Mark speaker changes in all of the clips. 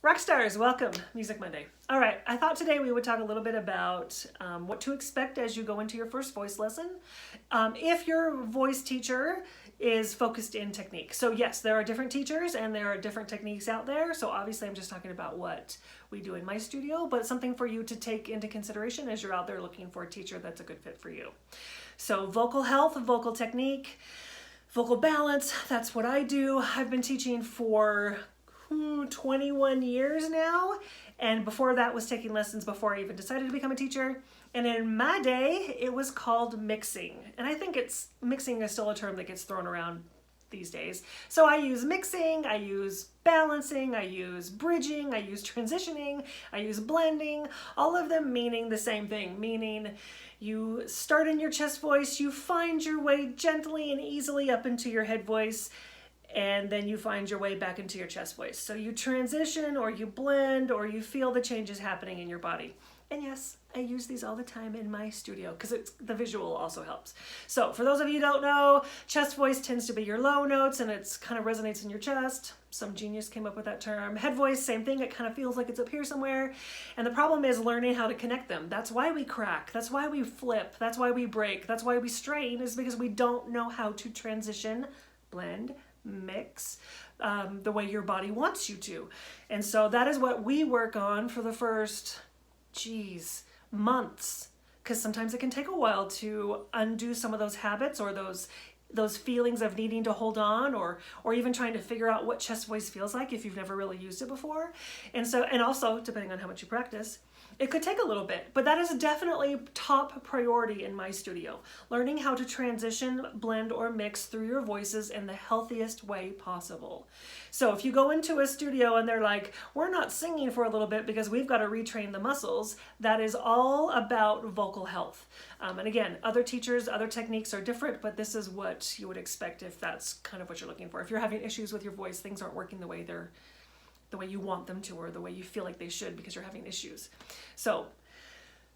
Speaker 1: Rock stars, welcome, Music Monday. All right, I thought today we would talk a little bit about what to expect as you go into your first voice lesson. If your voice teacher is focused in technique. So yes, there are different teachers and there are different techniques out there. So obviously I'm just talking about what we do in my studio, but something for you to take into consideration as you're out there looking for a teacher that's a good fit for you. So vocal health, vocal technique, vocal balance, that's what I do. I've been teaching for 21 years now, and before that was taking lessons before I even decided to become a teacher. And in my day it was called mixing, and I think mixing is still a term that gets thrown around these days. So I use mixing, I use balancing, I use bridging, I use transitioning, I use blending, all of them meaning the same thing, meaning you start in your chest voice, you find your way gently and easily up into your head voice, and then you find your way back into your chest voice. So you transition or you blend or you feel the changes happening in your body. And yes, I use these all the time in my studio because the visual also helps. So for those of you who don't know, chest voice tends to be your low notes and it's kind of resonates in your chest. Some genius came up with that term. Head voice, same thing. It kind of feels like it's up here somewhere. And the problem is learning how to connect them. That's why we crack. That's why we flip. That's why we break. That's why we strain, is because we don't know how to transition, blend, mix the way your body wants you to. And so that is what we work on for the first, months, because sometimes it can take a while to undo some of those habits or those feelings of needing to hold on, or even trying to figure out what chest voice feels like if you've never really used it before. And also depending on how much you practice, it could take a little bit, but that is definitely top priority in my studio. Learning how to transition, blend, or mix through your voices in the healthiest way possible. So if you go into a studio and they're like, we're not singing for a little bit because we've got to retrain the muscles, that is all about vocal health. And again, other teachers, other techniques are different, but this is what you would expect if that's kind of what you're looking for. If you're having issues with your voice, things aren't working the way you want them to, or the way you feel like they should because you're having issues. So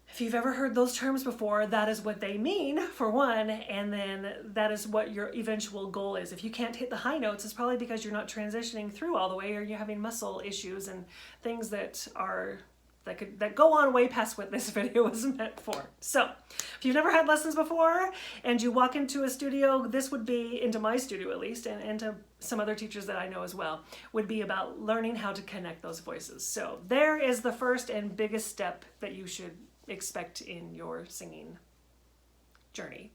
Speaker 1: if you've ever heard those terms before, that is what they mean, for one, and then that is what your eventual goal is. If you can't hit the high notes, it's probably because you're not transitioning through all the way, or you're having muscle issues and things that go on way past what this video was meant for. So if you've never had lessons before and you walk into a studio, this would be, into my studio at least, and to some other teachers that I know as well, would be about learning how to connect those voices. So there is the first and biggest step that you should expect in your singing journey.